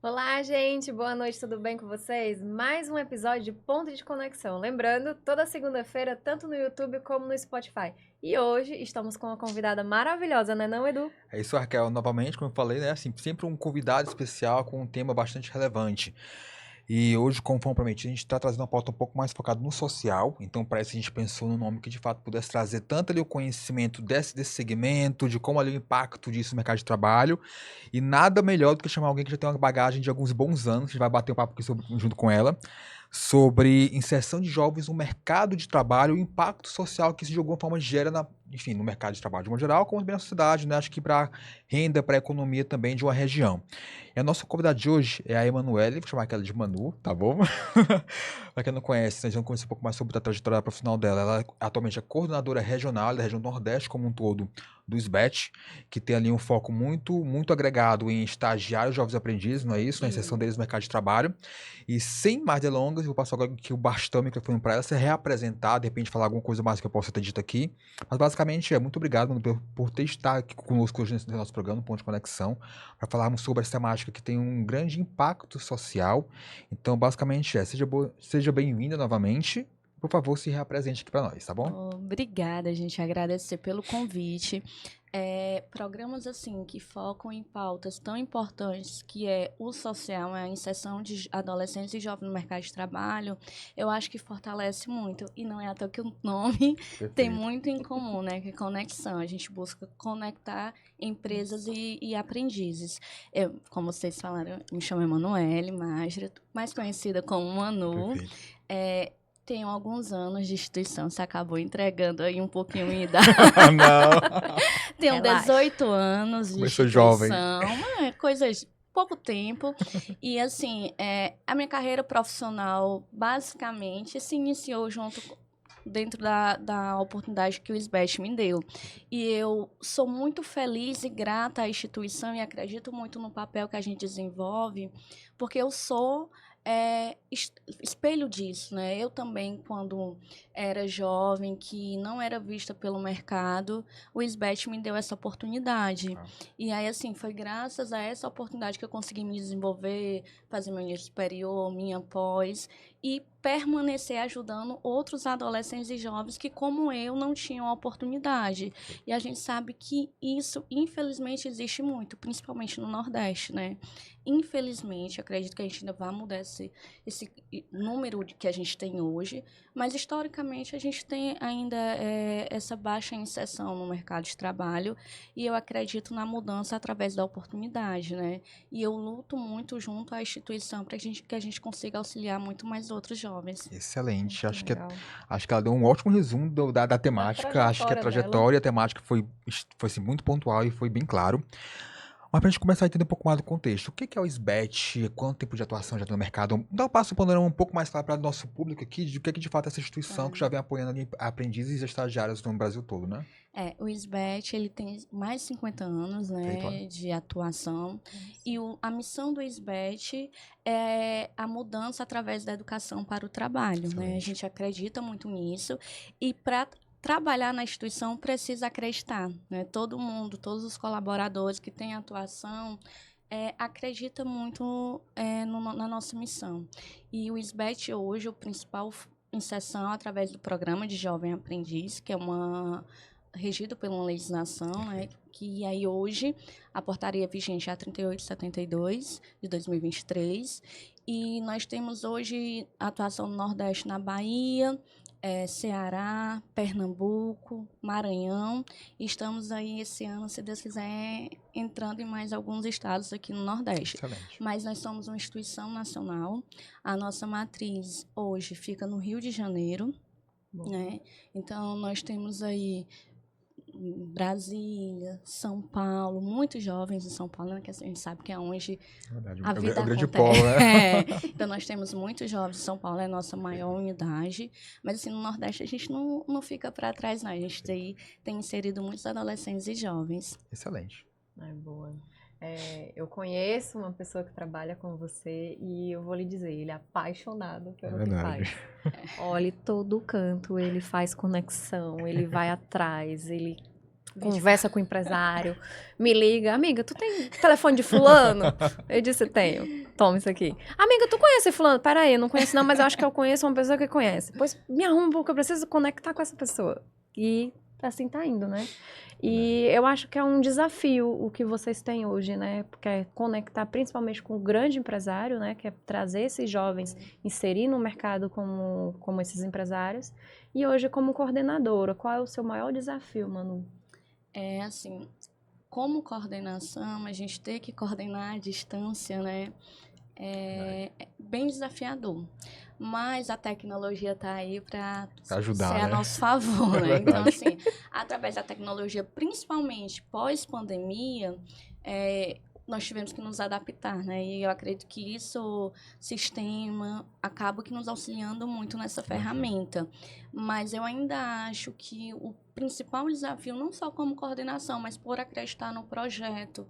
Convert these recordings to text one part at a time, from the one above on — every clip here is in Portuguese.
Olá, gente, boa noite, tudo bem com vocês? Mais um episódio de Ponto de Conexão. Lembrando, toda segunda-feira, tanto no YouTube como no Spotify. E hoje estamos com uma convidada maravilhosa, né, não, Edu? É isso, Raquel. Novamente, como eu falei, né? Assim, sempre um convidado especial com um tema bastante relevante. E hoje, como foi prometido, a gente está trazendo uma pauta um pouco mais focada no social. Então, para isso, a gente pensou num nome que de fato pudesse trazer tanto ali o conhecimento desse segmento, de como ali o impacto disso no mercado de trabalho. E nada melhor do que chamar alguém que já tem uma bagagem de alguns bons anos. A gente vai bater um papo aqui junto com ela sobre inserção de jovens no mercado de trabalho, o impacto social que isso de alguma forma gera enfim, no mercado de trabalho de uma geral, como também na sociedade, né? Acho que para renda, para a economia também de uma região. E a nossa convidada de hoje é a Emanuele, vou chamar ela de Manu, tá bom? Para quem não conhece, nós vamos conhecer um pouco mais sobre a trajetória profissional dela. Ela atualmente é coordenadora regional da região Nordeste como um todo do SBET, que tem ali um foco muito agregado em estagiários, jovens aprendizes, não é isso? Na inserção deles no mercado de trabalho. E sem mais delongas, eu vou passar agora aqui o bastão, o microfone para ela se reapresentar, de repente falar alguma coisa mais que eu possa ter dito aqui. Mas basicamente muito obrigado, Manu, por ter estado aqui conosco hoje nesse nosso programa, Ponto de Conexão, para falarmos sobre essa temática que tem um grande impacto social. Então, basicamente seja bem-vinda novamente. Por favor, se reapresente aqui para nós, tá bom? Obrigada, gente. Agradecer pelo convite. Programas assim que focam em pautas tão importantes que é o social, a inserção de adolescentes e jovens no mercado de trabalho, eu acho que fortalece muito. E não é à toa que o nome tem Perfeito. muito em comum, né? Que é conexão. A gente busca conectar empresas e aprendizes. Como vocês falaram, eu me chamo Emanuele Mastra, mais conhecida como Manu. Perfeito. É, Tenho alguns anos de instituição, você acabou entregando aí um pouquinho minha idade. Não. Tenho Relaxa. 18 anos de Começou jovem. instituição, coisas pouco tempo. E assim, a minha carreira profissional basicamente se iniciou dentro da oportunidade que o SBET me deu. E eu sou muito feliz e grata à instituição e acredito muito no papel que a gente desenvolve, porque eu sou espelho disso, né? Eu também, quando era jovem, que não era vista pelo mercado, o SBET me deu essa oportunidade. Ah. E aí, assim, foi graças a essa oportunidade que eu consegui me desenvolver, fazer meu nível superior, minha pós, e permanecer ajudando outros adolescentes e jovens que, como eu, não tinham a oportunidade. E a gente sabe que isso, infelizmente, existe muito, principalmente no Nordeste, né? Infelizmente, acredito que a gente ainda vai mudar esse número que a gente tem hoje, mas historicamente a gente tem ainda essa baixa inserção no mercado de trabalho e eu acredito na mudança através da oportunidade, né? E eu luto muito junto à instituição para que a gente consiga auxiliar muito mais outros jovens. Excelente. Muito legal. Acho que ela deu um ótimo resumo da Da temática. Acho que a trajetória dela. trajetória e a temática foi assim, muito pontual e foi bem claro. Mas pra gente começar a entender um pouco mais do contexto, o que é o SBET? Quanto tempo de atuação já tem no mercado? Dá um passo panorama um pouco mais claro para o nosso público aqui de o que é que de fato é essa instituição que já Claro. vem apoiando ali aprendizes e estagiários no Brasil todo, né? O SBET, ele tem mais de 50 anos, Perfeito, olha. né, de atuação. Nossa. E a missão do SBET é a mudança através da educação para o trabalho, né? A Excelente. gente acredita muito nisso. E para trabalhar na instituição precisa acreditar, né? Todo mundo, todos os colaboradores que têm atuação, acredita muito na nossa missão. E o SBET hoje, o principal inserção através do programa de Jovem Aprendiz, que é regido pela legislação, né, Perfeito. que aí hoje a portaria vigente é a 3872 de 2023, e nós temos hoje atuação no Nordeste na Bahia, Ceará, Pernambuco, Maranhão, e estamos aí esse ano, se Deus quiser, entrando em mais alguns estados aqui no Nordeste. Excelente. Mas nós somos uma instituição nacional, a nossa matriz hoje fica no Rio de Janeiro, Bom. né? Então, nós temos aí Brasília, São Paulo, muitos jovens em São Paulo, né, que a gente sabe que é onde É verdade. a É vida o grande acontece. polo, né? Então, nós temos muitos jovens. São Paulo é a nossa maior unidade. Mas, assim, no Nordeste, a gente não fica para trás, não. A gente tem inserido muitos adolescentes e jovens. Excelente. Ai, boa. Eu conheço uma pessoa que trabalha com você e eu vou lhe dizer, ele é apaixonado É pelo que verdade. faz. Olha, todo canto ele faz conexão, ele vai atrás, ele conversa com o empresário, me liga, amiga, tu tem telefone de fulano? Eu disse, tenho. Toma isso aqui. Amiga, tu conhece fulano? Peraí, eu não conheço não, mas eu acho que eu conheço uma pessoa que conhece. Pois me arruma porque eu preciso conectar com essa pessoa. E assim tá indo, né? E eu acho que é um desafio o que vocês têm hoje, né? Porque é conectar principalmente com o grande empresário, né? Que é trazer esses jovens, inserir no mercado como esses empresários. E hoje, como coordenadora, qual é o seu maior desafio, Manu? É assim, como coordenação, a gente ter que coordenar à distância, né? É bem desafiador. Mas a tecnologia está aí para Pra ajudar, ser a né? nosso favor, É né? Então, verdade. assim, através da tecnologia, principalmente pós-pandemia, nós tivemos que nos adaptar, né? E eu acredito que isso, sistema, acaba que nos auxiliando muito nessa ferramenta. Mas eu ainda acho que o principal desafio, não só como coordenação, mas por acreditar no projeto,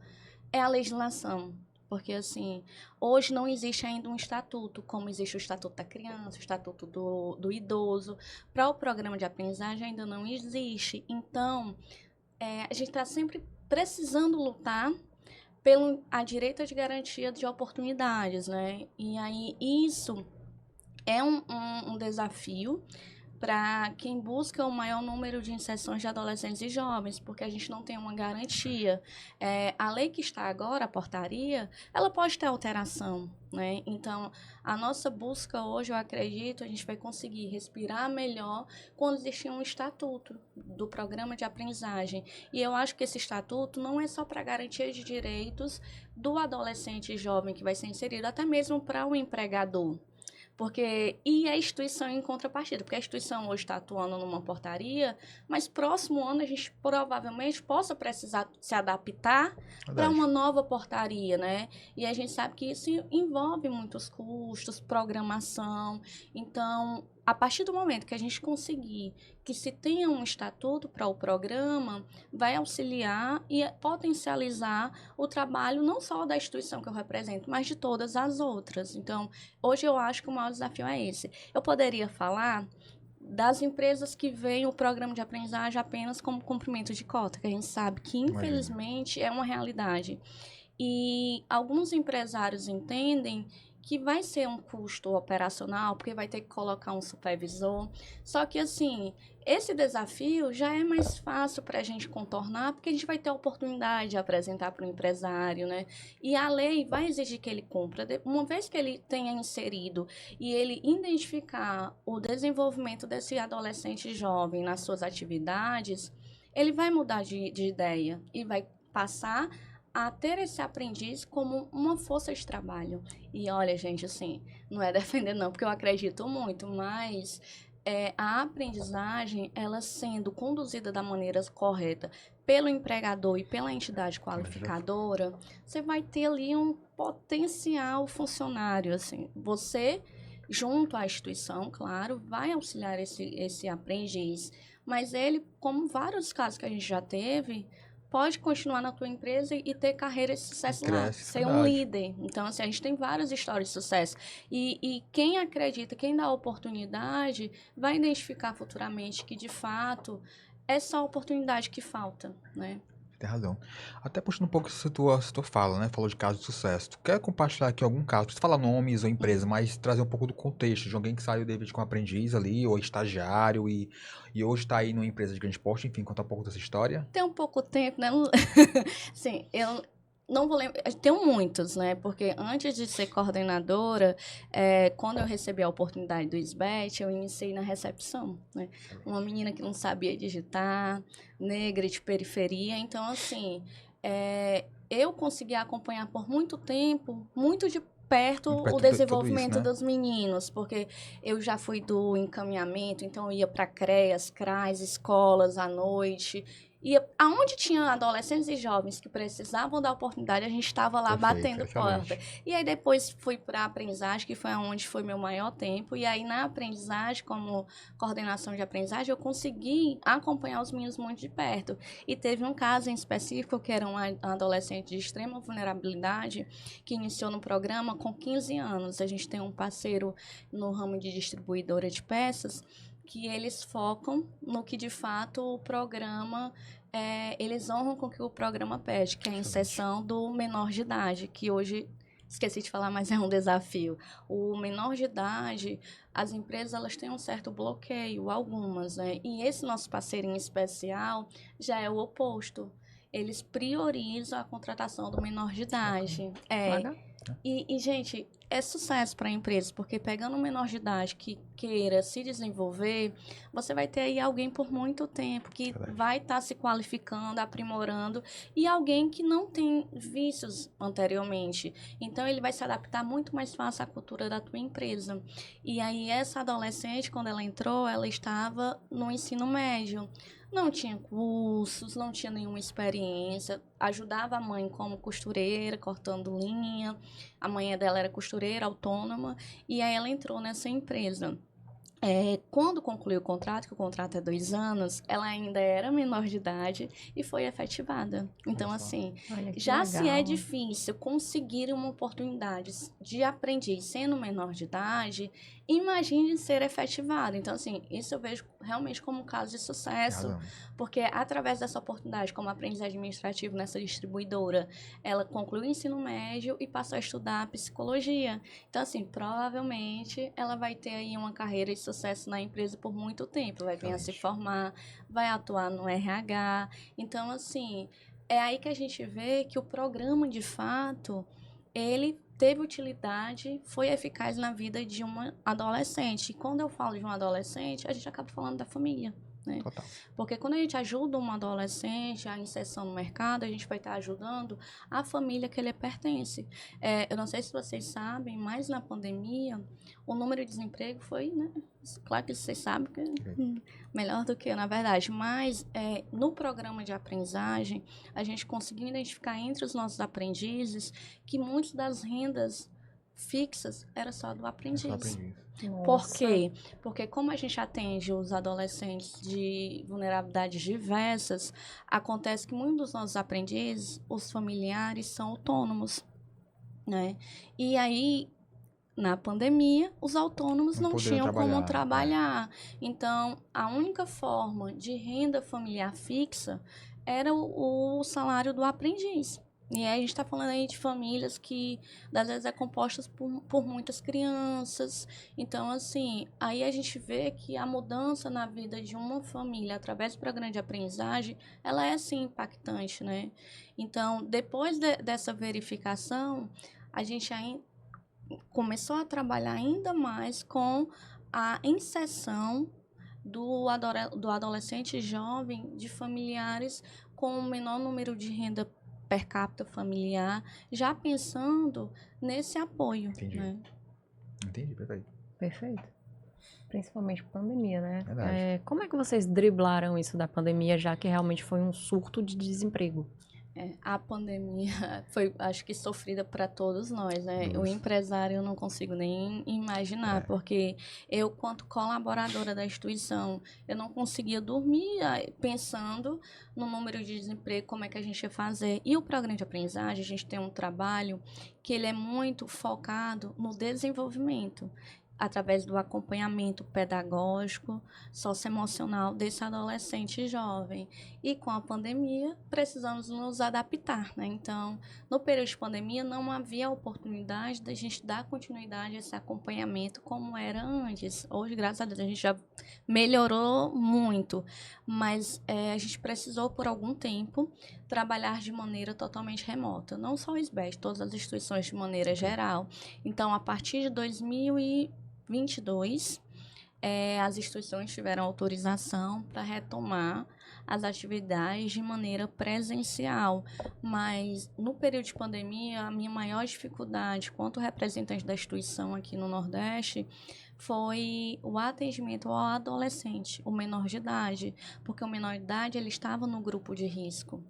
é a legislação. Porque, assim, hoje não existe ainda um estatuto, como existe o Estatuto da Criança, o Estatuto do Idoso. Para o programa de aprendizagem ainda não existe. Então, a gente está sempre precisando lutar pelo a direito de garantia de oportunidades, né? E aí, isso é um desafio para quem busca o maior número de inserções de adolescentes e jovens, porque a gente não tem uma garantia. A lei que está agora, a portaria, ela pode ter alteração, né? Então, a nossa busca hoje, eu acredito, a gente vai conseguir respirar melhor quando existir um estatuto do programa de aprendizagem. E eu acho que esse estatuto não é só para garantia de direitos do adolescente e jovem que vai ser inserido, até mesmo para o empregador. E a instituição em contrapartida, porque a instituição hoje está atuando numa portaria, mas próximo ano a gente provavelmente possa precisar se adaptar para uma nova portaria, né? E a gente sabe que isso envolve muitos custos, programação. Então, a partir do momento que a gente conseguir que se tenha um estatuto para o programa, vai auxiliar e potencializar o trabalho não só da instituição que eu represento, mas de todas as outras. Então, hoje eu acho que o maior desafio é esse. Eu poderia falar das empresas que veem o programa de aprendizagem apenas como cumprimento de cota, que a gente sabe que, infelizmente, é uma realidade. E alguns empresários entendem que vai ser um custo operacional, porque vai ter que colocar um supervisor. Só que, assim, esse desafio já é mais fácil para a gente contornar, porque a gente vai ter a oportunidade de apresentar para o empresário, né? E a lei vai exigir que ele cumpra. Uma vez que ele tenha inserido e ele identificar o desenvolvimento desse adolescente jovem nas suas atividades, ele vai mudar de ideia e vai passar a ter esse aprendiz como uma força de trabalho. E olha, gente, assim, não é defender não, porque eu acredito muito, mas a aprendizagem, ela sendo conduzida da maneira correta pelo empregador e pela entidade qualificadora, você vai ter ali um potencial funcionário, assim. Você, junto à instituição, claro, vai auxiliar esse aprendiz, mas ele, como vários casos que a gente já teve, pode continuar na tua empresa e ter carreira de sucesso lá, ser um líder. Então, assim, a gente tem várias histórias de sucesso. E quem acredita, quem dá oportunidade, vai identificar futuramente que, de fato, é só a oportunidade que falta, né? Tem razão. Até puxando um pouco se tu fala, né? Falou de caso de sucesso. Tu quer compartilhar aqui algum caso? Não precisa falar nomes ou empresa, mas trazer um pouco do contexto de alguém que saiu, David, como aprendiz ali, ou estagiário, e hoje tá aí numa empresa de grande porte, enfim, conta um pouco dessa história. Tem um pouco tempo, né? Sim, eu não vou lembrar. Tenho muitos, né? Porque antes de ser coordenadora, quando eu recebi a oportunidade do SBET, eu iniciei na recepção, né? Uma menina que não sabia digitar, negra de periferia. Então, assim, eu consegui acompanhar por muito tempo, muito de perto o desenvolvimento dos meninos, porque eu já fui do encaminhamento, então eu ia para CREAS, CRAS, escolas à noite. E aonde tinha adolescentes e jovens que precisavam da oportunidade, a gente estava lá batendo porta. E aí depois fui para a aprendizagem, que foi onde foi meu maior tempo. E aí na aprendizagem, como coordenação de aprendizagem, eu consegui acompanhar os meninos muito de perto. E teve um caso em específico, que era um adolescente de extrema vulnerabilidade, que iniciou no programa com 15 anos. A gente tem um parceiro no ramo de distribuidora de peças, que eles focam no que, de fato, o programa eles honram com o que o programa pede, que é a inserção do menor de idade, que hoje, esqueci de falar, mas é um desafio. O menor de idade, as empresas elas têm um certo bloqueio, algumas, né? E esse nosso parceiro em especial já é o oposto. Eles priorizam a contratação do menor de idade. Legal. Gente, é sucesso para a empresa, porque pegando um menor de idade que queira se desenvolver, você vai ter aí alguém por muito tempo que vai estar se qualificando, aprimorando, e alguém que não tem vícios anteriormente. Então, ele vai se adaptar muito mais fácil à cultura da tua empresa. E aí, essa adolescente, quando ela entrou, ela estava no ensino médio. Não tinha cursos, não tinha nenhuma experiência. Ajudava a mãe como costureira, cortando linha. A mãe dela era costureira, autônoma. E aí ela entrou nessa empresa. Quando concluiu o contrato, que o contrato é 2 anos, ela ainda era menor de idade e foi efetivada. Então, assim, Olha que já se é legal. difícil conseguir uma oportunidade de aprendiz sendo menor de idade, imagine ser efetivada. Então, assim, isso eu vejo realmente como um caso de sucesso, porque através dessa oportunidade, como aprendiz administrativo nessa distribuidora, ela concluiu o ensino médio e passou a estudar psicologia. Então, assim, provavelmente ela vai ter aí uma carreira de sucesso na empresa por muito tempo. Vai vir a se formar, vai atuar no RH. Então, assim, é aí que a gente vê que o programa, de fato, ele teve utilidade, foi eficaz na vida de uma adolescente. E quando eu falo de um adolescente, a gente acaba falando da família. Né? Total. Porque quando a gente ajuda um adolescente a inserção no mercado, a gente vai estar ajudando a família que ele pertence. Eu não sei se vocês sabem, mas na pandemia o número de desemprego foi, né? Claro que vocês sabem que melhor do que eu, na verdade. Mas no programa de aprendizagem, a gente conseguiu identificar entre os nossos aprendizes que muitas das rendas fixas era só do aprendiz. Por quê? Porque como a gente atende os adolescentes de vulnerabilidades diversas, acontece que muitos dos nossos aprendizes, os familiares, são autônomos, né? E aí, na pandemia, os autônomos não tinham como trabalhar. Então, a única forma de renda familiar fixa era o salário do aprendiz. E aí a gente está falando aí de famílias que, às vezes, é compostas por muitas crianças. Então, assim, aí a gente vê que a mudança na vida de uma família, através do programa de aprendizagem, ela é, sim, impactante, né? Então, depois dessa verificação, a gente começou a trabalhar ainda mais com a inserção do adolescente jovem de familiares com o menor número de renda per capita familiar, já pensando nesse apoio. Entendi. Né? Entendi, perfeito. Perfeito. Principalmente pandemia, né? Verdade. Como é que vocês driblaram isso da pandemia, já que realmente foi um surto de desemprego? A pandemia foi, acho que, sofrida para todos nós, né? O empresário eu não consigo nem imaginar, porque eu, quanto colaboradora da instituição, eu não conseguia dormir pensando no número de desemprego, como é que a gente ia fazer. E o programa de aprendizagem, a gente tem um trabalho que ele é muito focado no desenvolvimento, através do acompanhamento pedagógico, socioemocional desse adolescente jovem. E com a pandemia, precisamos nos adaptar, né? Então, no período de pandemia, não havia oportunidade da gente dar continuidade a esse acompanhamento como era antes. Hoje, graças a Deus, a gente já melhorou muito, mas a gente precisou, por algum tempo, trabalhar de maneira totalmente remota. Não só o SBES, todas as instituições de maneira geral. Então, a partir de 2022, as instituições tiveram autorização para retomar as atividades de maneira presencial, mas no período de pandemia, a minha maior dificuldade, quanto representante da instituição aqui no Nordeste, foi o atendimento ao adolescente, o menor de idade, porque o menor de idade ele estava no grupo de risco.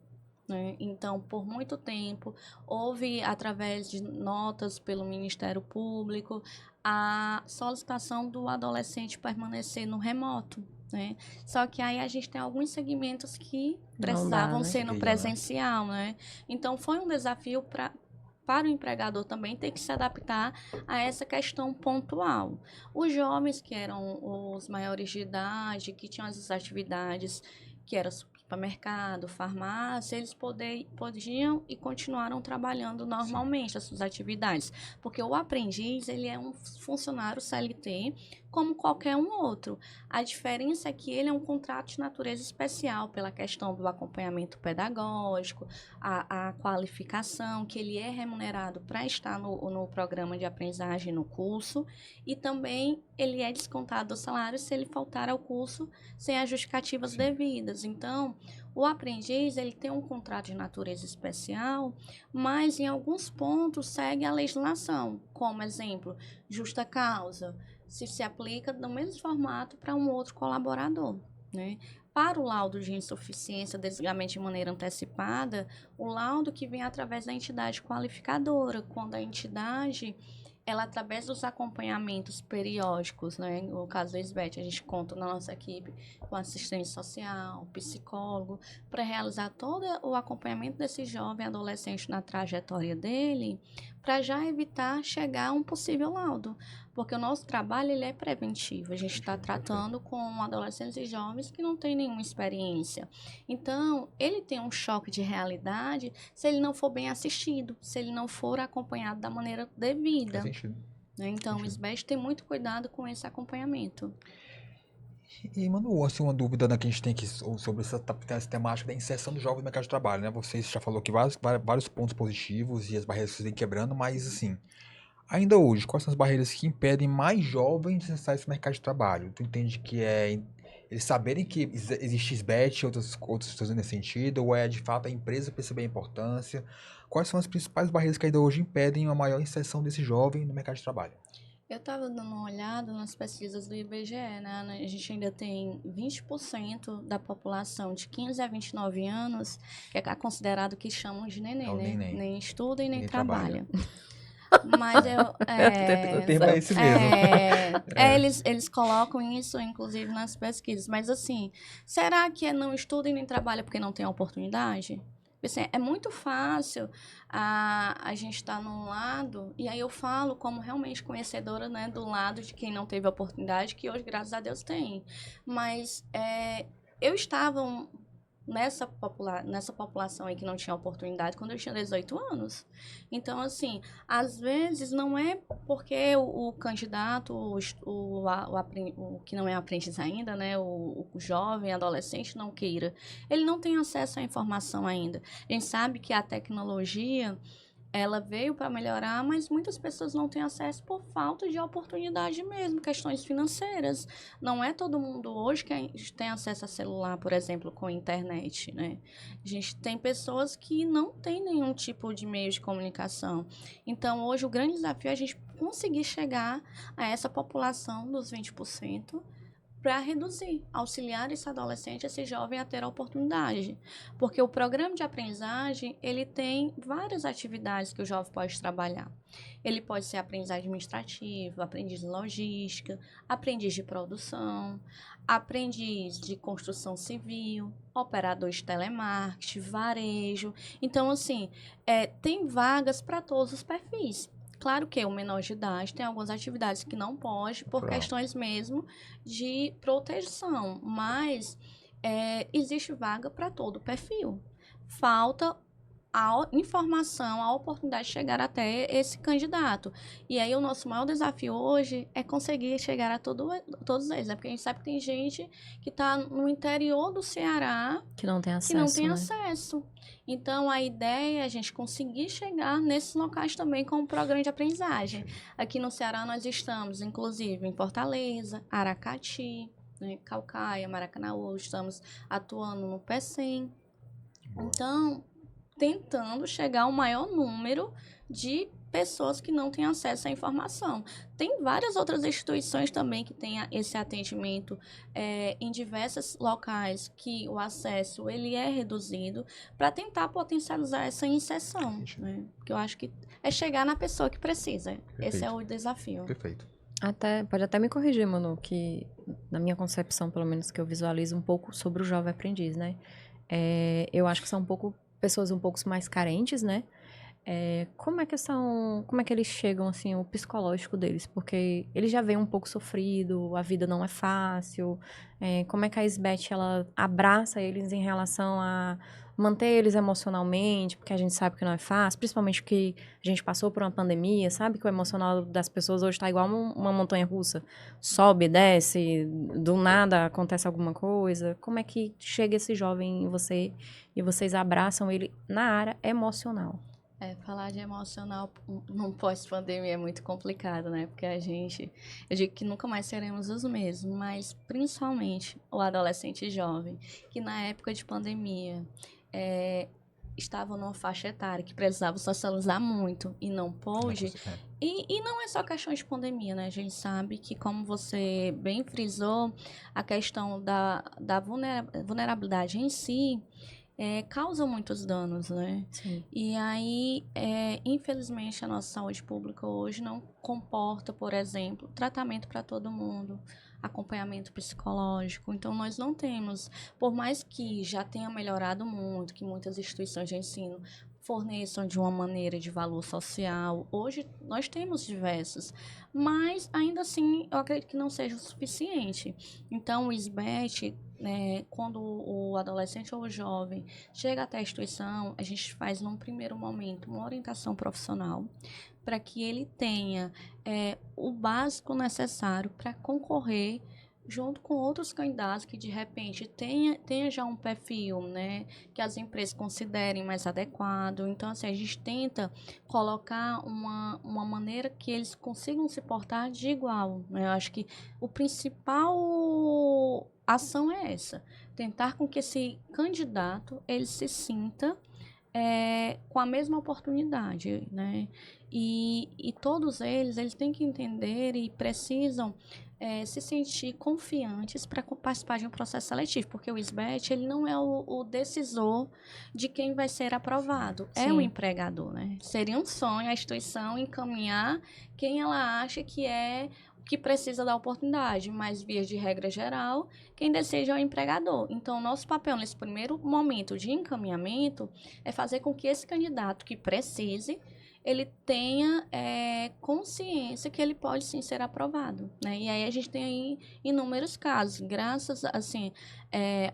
Então, por muito tempo, houve, através de notas pelo Ministério Público, a solicitação do adolescente permanecer no remoto. Né? Só que aí a gente tem alguns segmentos que precisavam ser no presencial. Né? Então, foi um desafio para o empregador também ter que se adaptar a essa questão pontual. Os jovens que eram os maiores de idade, que tinham as atividades que eram supermercado, farmácia, eles podiam e continuaram trabalhando normalmente as suas atividades. Porque o aprendiz, ele é um funcionário CLT como qualquer um outro. A diferença é que ele é um contrato de natureza especial pela questão do acompanhamento pedagógico, a qualificação, que ele é remunerado para estar no programa de aprendizagem, no curso, e também ele é descontado do salário se ele faltar ao curso sem as justificativas devidas. Então, o aprendiz, ele tem um contrato de natureza especial, mas em alguns pontos segue a legislação, como exemplo, justa causa, se aplica no mesmo formato para um outro colaborador, né? Para o laudo de insuficiência, desligamento de maneira antecipada, o laudo que vem através da entidade qualificadora, quando a entidade, ela através dos acompanhamentos periódicos, né? No caso da SBET, a gente conta na nossa equipe com assistente social, psicólogo, para realizar todo o acompanhamento desse jovem adolescente na trajetória dele, para já evitar chegar a um possível laudo. Porque o nosso trabalho ele é preventivo. A gente está tratando com adolescentes e jovens que não têm nenhuma experiência. Então, ele tem um choque de realidade se ele não for bem assistido, se ele não for acompanhado da maneira devida. Faz sentido. Né? Então, o SBET tem muito cuidado com esse acompanhamento. E, mano, assim, uma dúvida que a gente tem aqui sobre essa temática da inserção do jovem no mercado de trabalho, né? Você já falou que vários pontos positivos e as barreiras que vocês vêm quebrando, mas, assim, ainda hoje, quais são as barreiras que impedem mais jovens de acessar esse mercado de trabalho? Tu entende que é eles saberem que existe SBET e outras situações nesse sentido, ou é, de fato, a empresa perceber a importância? Quais são as principais barreiras que ainda hoje impedem a maior inserção desse jovem no mercado de trabalho? Eu estava dando uma olhada nas pesquisas do IBGE, né? A gente ainda tem 20% da população de 15 a 29 anos que é considerado que chamam de neném, É o né? neném. Nem estuda e nem Nem trabalha. trabalha. Mas eu. O termo é esse mesmo. Eles colocam isso, inclusive, nas pesquisas. Mas, assim, será que não estuda e nem trabalha porque não tem oportunidade? Assim, é muito fácil a gente estar num lado, e aí eu falo como realmente conhecedora, né, do lado de quem não teve oportunidade, que hoje, graças a Deus, tem. Mas eu estava nessa população aí que não tinha oportunidade quando eu tinha 18 anos. Então, assim, às vezes não é porque o candidato, o que não é aprendiz ainda, né, o jovem, adolescente não queira. Ele não tem acesso à informação ainda. A gente sabe que a tecnologia ela veio para melhorar, mas muitas pessoas não têm acesso por falta de oportunidade mesmo, questões financeiras. Não é todo mundo hoje que tem acesso a celular, por exemplo, com internet, né? A gente tem pessoas que não têm nenhum tipo de meio de comunicação. Então, hoje, o grande desafio é a gente conseguir chegar a essa população dos 20%, para reduzir, auxiliar esse adolescente, esse jovem a ter a oportunidade. Porque o programa de aprendizagem, ele tem várias atividades que o jovem pode trabalhar. Ele pode ser aprendiz administrativo, aprendiz de logística, aprendiz de produção, aprendiz de construção civil, operador de telemarketing, varejo. Então, assim, tem vagas para todos os perfis. Claro que o menor de idade tem algumas atividades que não pode, por questões mesmo de proteção, mas existe vaga para todo o perfil. Falta a informação, a oportunidade de chegar até esse candidato. E aí o nosso maior desafio hoje é conseguir chegar a todos eles, né? Porque a gente sabe que tem gente que está no interior do Ceará que não tem acesso, né? acesso. Então, a ideia é a gente conseguir chegar nesses locais também com o programa de aprendizagem. Aqui no Ceará nós estamos, inclusive, em Fortaleza, Aracati, né, Caucaia, Maracanaú, estamos atuando no PECEM. Então, tentando chegar ao maior número de pessoas que não têm acesso à informação. Tem várias outras instituições também que têm esse atendimento em diversos locais que o acesso ele é reduzido para tentar potencializar essa inserção, né? Porque eu acho que é chegar na pessoa que precisa. Perfeito. Esse é o desafio. Perfeito. Pode até me corrigir, Manu, que na minha concepção, pelo menos que eu visualizo um pouco sobre o jovem aprendiz, né? Eu acho que são pessoas um pouco mais carentes, né? Como é que eles chegam, assim, o psicológico deles? Porque eles já vêm um pouco sofrido, a vida não é fácil. Como é que a Isbeth, ela abraça eles em relação a manter eles emocionalmente? Porque a gente sabe que não é fácil, principalmente porque a gente passou por uma pandemia, sabe? Que o emocional das pessoas hoje tá igual uma montanha-russa. Sobe, desce, do nada acontece alguma coisa. Como é que chega esse jovem em você e vocês abraçam ele na área emocional? Falar de emocional num pós-pandemia é muito complicado, né? Porque eu digo que nunca mais seremos os mesmos, mas principalmente o adolescente jovem, que na época de pandemia é, estava numa faixa etária que precisava socializar muito e não pôde. E não é só questão de pandemia, né? A gente sabe que, como você bem frisou, a questão da vulnerabilidade em si causa muitos danos, né? Sim. E aí, infelizmente, a nossa saúde pública hoje não comporta, por exemplo, tratamento para todo mundo, acompanhamento psicológico. Então, nós não temos, por mais que já tenha melhorado muito, que muitas instituições de ensino forneçam de uma maneira de valor social, hoje nós temos diversas, mas ainda assim eu acredito que não seja o suficiente. Então, o SBET, quando o adolescente ou o jovem chega até a instituição, a gente faz num primeiro momento uma orientação profissional para que ele tenha o básico necessário para concorrer junto com outros candidatos que de repente tenha já um perfil, né, que as empresas considerem mais adequado. Então, assim, a gente tenta colocar uma maneira que eles consigam se portar de igual, né? Eu acho que o principal ação é essa, tentar com que esse candidato ele se sinta com a mesma oportunidade, né? E todos eles têm que entender e precisam se sentir confiantes para participar de um processo seletivo, porque o SBET ele não é o decisor de quem vai ser aprovado, é o Sim. empregador, né? Seria um sonho a instituição encaminhar quem ela acha que precisa da oportunidade, mas via de regra geral, quem decide é o empregador. Então, nosso papel nesse primeiro momento de encaminhamento é fazer com que esse candidato que precise, ele tenha consciência que ele pode sim ser aprovado, né? E aí a gente tem aí inúmeros casos, graças assim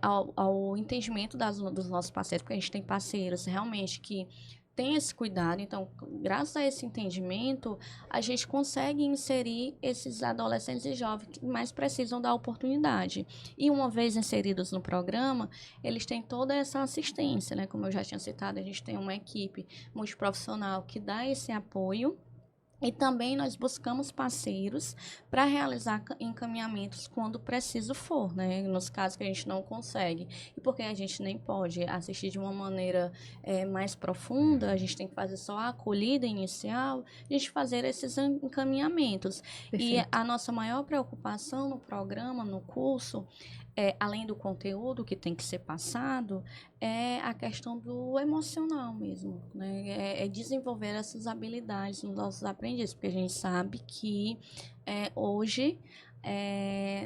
ao entendimento dos nossos parceiros, porque a gente tem parceiros realmente que tem esse cuidado. Então, graças a esse entendimento, a gente consegue inserir esses adolescentes e jovens que mais precisam da oportunidade. E uma vez inseridos no programa, eles têm toda essa assistência, né? Como eu já tinha citado, a gente tem uma equipe multiprofissional que dá esse apoio. E também nós buscamos parceiros para realizar encaminhamentos quando preciso for, né? Nos casos que a gente não consegue. E porque a gente nem pode assistir de uma maneira mais profunda, a gente tem que fazer só a acolhida inicial, a gente fazer esses encaminhamentos. E Perfeito. a nossa maior preocupação no programa, no curso, além do conteúdo que tem que ser passado, é a questão do emocional mesmo, né? É desenvolver essas habilidades nos nossos aprendizes, porque a gente sabe que hoje,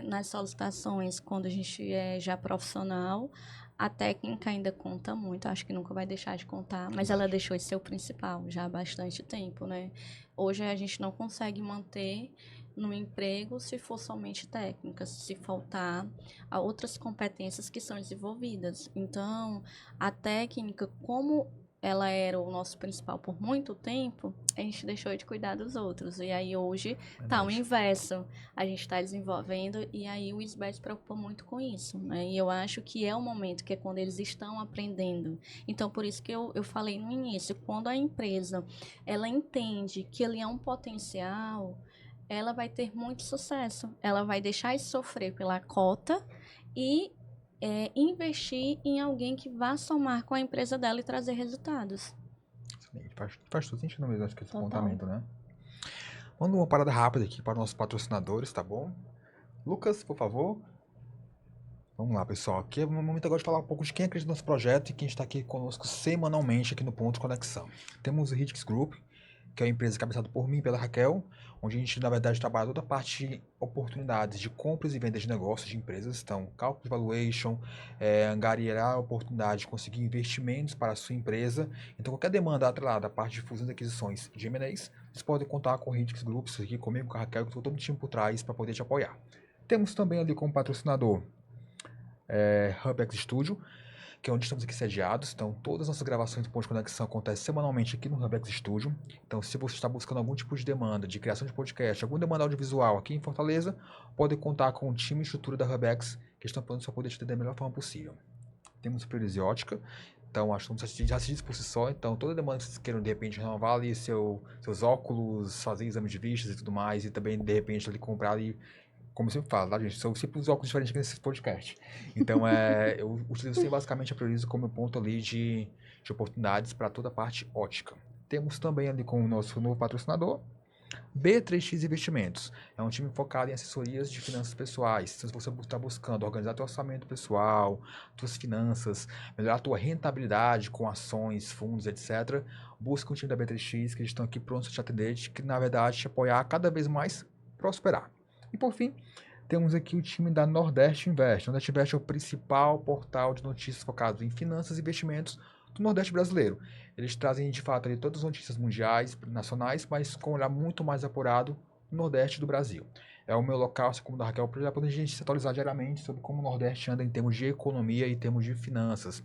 nas solicitações, quando a gente é já profissional, a técnica ainda conta muito, acho que nunca vai deixar de contar, mas ela deixou de ser o principal já há bastante tempo, né? Hoje a gente não consegue manter no emprego se for somente técnica, se faltar a outras competências que são desenvolvidas. Então, a técnica, como ela era o nosso principal por muito tempo, a gente deixou de cuidar dos outros. E aí hoje tá o inverso. A gente está desenvolvendo e aí o SBET se preocupa muito com isso, né? E eu acho que é o momento que é quando eles estão aprendendo. Então, por isso que eu falei no início, quando a empresa ela entende que ele é um potencial, ela vai ter muito sucesso. Ela vai deixar de sofrer pela cota e investir em alguém que vá somar com a empresa dela e trazer resultados. Faz todo sentido mesmo, acho que esse Total. apontamento, né? Manda uma parada rápida aqui para os nossos patrocinadores, tá bom? Lucas, por favor. Vamos lá, pessoal. Aqui é o momento agora de falar um pouco de quem acredita no nosso projeto e quem está aqui conosco semanalmente aqui no Ponto de Conexão. Temos o Hitix Group, que é uma empresa cabeçada por mim e pela Raquel, onde a gente, na verdade, trabalha toda a parte de oportunidades de compras e vendas de negócios de empresas. Então, cálculo de valuation, angariar a oportunidade de conseguir investimentos para a sua empresa. Então, qualquer demanda atrelada à parte de fusões e aquisições de M&As, vocês podem contar com o Ritix Groups aqui comigo, com a Raquel, com todo o time por trás para poder te apoiar. Temos também ali como patrocinador HubX Studio, que é onde estamos aqui sediados. Então, todas as nossas gravações de Ponto de Conexão acontecem semanalmente aqui no HubX Studio. Então, se você está buscando algum tipo de demanda de criação de podcast, alguma demanda audiovisual aqui em Fortaleza, pode contar com o time e estrutura da HubX, que estão prontos para poder te atender da melhor forma possível. Temos Superiores e Ótica. Então, acho que já se diz por si só. Então, toda demanda que vocês queiram, de repente, renovar ali seus óculos, fazer exame de vistas e tudo mais, e também, de repente, ali comprar ali, como eu sempre falo, tá, gente? São sempre os óculos diferentes aqui nesse podcast. Então, eu utilizo sempre, basicamente, a Priorizo como ponto ali de oportunidades para toda a parte ótica. Temos também ali com o nosso novo patrocinador, B3X Investimentos. É um time focado em assessorias de finanças pessoais. Se você está buscando organizar seu orçamento pessoal, suas finanças, melhorar a tua rentabilidade com ações, fundos, etc., busca um time da B3X, que eles estão aqui prontos para te atender, que na verdade te apoiar a cada vez mais prosperar. E por fim, temos aqui o time da Nordeste Invest. O Nordeste Invest é o principal portal de notícias focado em finanças e investimentos do Nordeste brasileiro. Eles trazem de fato ali todas as notícias mundiais, nacionais, mas com um olhar muito mais apurado no Nordeste do Brasil. É o meu local, assim como o da Raquel, para a gente se atualizar diariamente sobre como o Nordeste anda em termos de economia e em termos de finanças.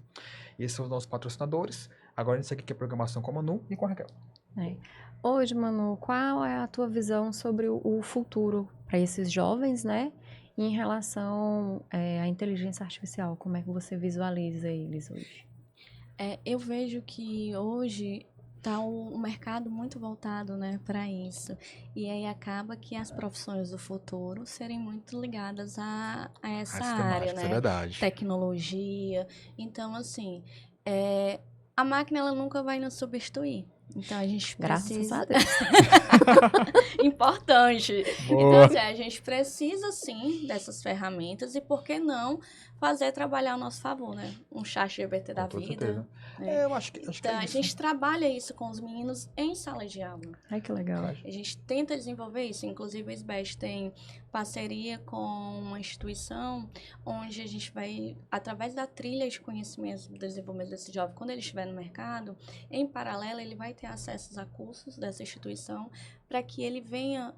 Esses são os nossos patrocinadores. Agora a gente segue aqui a programação com a Manu e com a Raquel. Hoje, Manu, qual é a tua visão sobre o futuro para esses jovens, né? Em relação à inteligência artificial, como é que você visualiza eles hoje? Eu vejo que hoje está um mercado muito voltado, né, para isso. E aí acaba que as profissões do futuro serem muito ligadas a essa área, Isso é né? verdade. Tecnologia. Então, assim, a máquina ela nunca vai nos substituir. Então a gente Graças precisa. a Deus. Importante. Então, assim, a gente precisa sim dessas ferramentas e por que não fazer trabalhar ao nosso favor, né? Um chat GPT da Com toda vida. certeza. Né? Eu acho que Então, é a isso. gente trabalha isso com os meninos em sala de aula. Ai, que legal. A gente tenta desenvolver isso. Inclusive, o SBES tem parceria com uma instituição onde a gente vai, através da trilha de conhecimentos do desenvolvimento desse jovem, quando ele estiver no mercado, em paralelo, ele vai ter acesso a cursos dessa instituição para que ele venha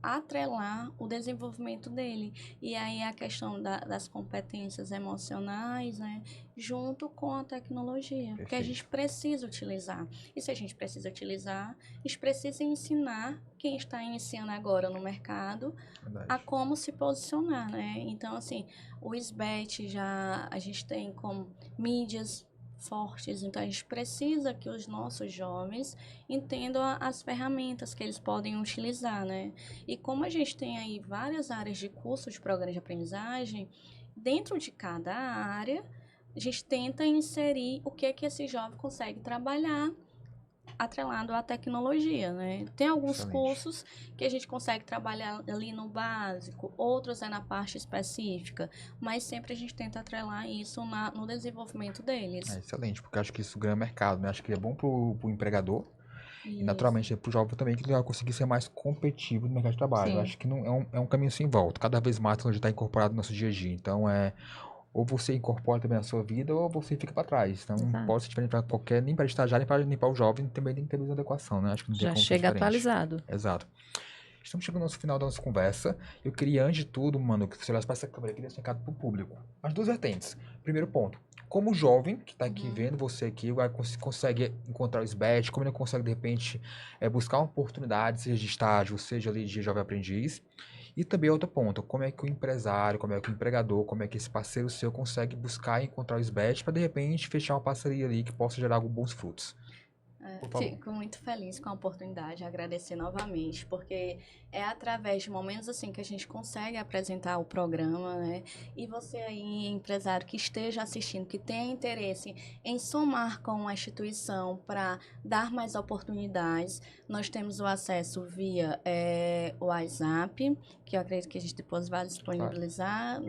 atrelar o desenvolvimento dele. E aí a questão das competências emocionais, né, junto com a tecnologia. Perfeito. Porque a gente precisa utilizar. E se a gente precisa utilizar, a gente precisa ensinar quem está iniciando agora no mercado a como se posicionar, né? Então, assim, o SBET a gente tem como mídias fortes, então a gente precisa que os nossos jovens entendam as ferramentas que eles podem utilizar, né? E como a gente tem aí várias áreas de curso de programa de aprendizagem, dentro de cada área, a gente tenta inserir o que é que esse jovem consegue trabalhar atrelado à tecnologia, né? Tem alguns Excelente. cursos que a gente consegue trabalhar ali no básico, outros na parte específica, mas sempre a gente tenta atrelar isso no desenvolvimento deles. Excelente, porque eu acho que isso ganha mercado, né? Acho que é bom pro empregador e Isso. naturalmente pro jovem também, que ele vai conseguir ser mais competitivo no mercado de trabalho. Sim. Eu acho que não é um caminho sem volta. Cada vez mais a tecnologia está incorporada no nosso dia a dia. Então, ou você incorpora também na sua vida, ou você fica para trás. Então, Exato. pode ser diferente para qualquer, nem para estagiário, nem para o jovem, também tem que ter uma adequação, né? Acho que não tem Já como ser chega diferente. atualizado. Exato. Estamos chegando ao nosso final da nossa conversa. Eu queria, antes de tudo, mano, que você olhasse para essa câmera aqui e desse um recado para o público. As duas vertentes. Primeiro ponto. Como jovem que está aqui vendo você aqui, consegue encontrar o SBET, como ele consegue, de repente, buscar uma oportunidade, seja de estágio, seja ali de jovem aprendiz. E também outro ponto, como é que o empresário, como é que o empregador, como é que esse parceiro seu consegue buscar e encontrar o SBET para, de repente, fechar uma parceria ali que possa gerar alguns bons frutos. Por favor. Fico muito feliz com a oportunidade, agradecer novamente, porque é através de momentos assim que a gente consegue apresentar o programa, né? E você aí, empresário que esteja assistindo, que tenha interesse em somar com a instituição para dar mais oportunidades, nós temos o acesso via o WhatsApp, que eu acredito que a gente depois vai disponibilizar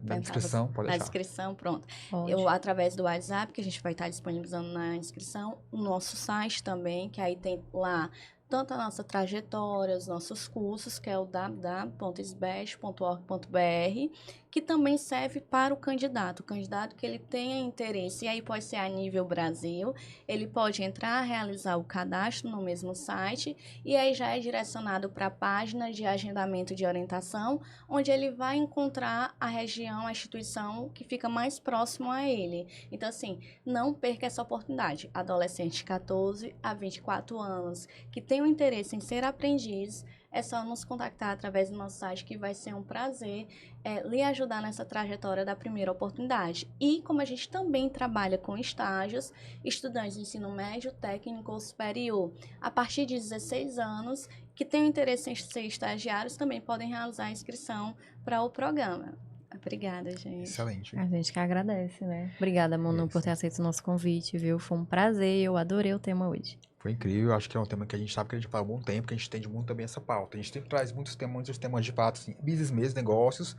Na descrição, pode na deixar. descrição, pronto. Pode. Eu, através do WhatsApp, que a gente vai estar disponibilizando na inscrição, o nosso site também, que aí tem lá tanto a nossa trajetória, os nossos cursos, que é o www.sbest.org.br, que também serve para o candidato que ele tenha interesse, e aí pode ser a nível Brasil, ele pode entrar, realizar o cadastro no mesmo site, e aí já é direcionado para a página de agendamento de orientação, onde ele vai encontrar a região, a instituição que fica mais próximo a ele. Então, assim, não perca essa oportunidade. Adolescente de 14 a 24 anos, que tem o interesse em ser aprendiz, é só nos contactar através do nosso site, que vai ser um prazer lhe ajudar nessa trajetória da primeira oportunidade. E como a gente também trabalha com estágios, estudantes de ensino médio, técnico ou superior, a partir de 16 anos, que têm interesse em ser estagiários, também podem realizar a inscrição para o programa. Obrigada, gente. Excelente. A gente que agradece, né? Obrigada, Manu, por ter aceito o nosso convite, viu? Foi um prazer, eu adorei o tema hoje. Foi incrível, acho que é um tema que a gente sabe que a gente fala há algum tempo, que a gente entende muito também essa pauta. A gente sempre traz muitos temas de fato, assim, business mesmo, negócios,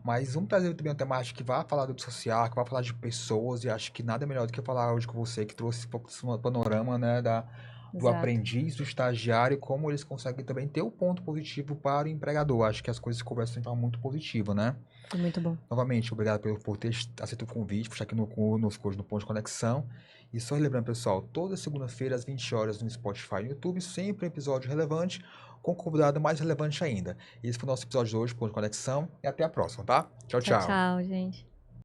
mas vamos trazer também uma temática que vai falar do social, que vai falar de pessoas, e acho que nada melhor do que falar hoje com você, que trouxe um pouco desse panorama, né, do Exato. aprendiz, do estagiário, e como eles conseguem também ter o ponto positivo para o empregador. Acho que as coisas se conversam de forma muito positiva, né? Foi muito bom. Novamente, obrigado por ter aceito o convite, por estar aqui conosco hoje no Ponto de Conexão. E só lembrando, pessoal, toda segunda-feira às 20 horas no Spotify e no YouTube, sempre um episódio relevante, com um convidado mais relevante ainda. Esse foi o nosso episódio de hoje, Ponto de Conexão, e até a próxima, tá? Tchau, Tchau, tchau. tchau, gente.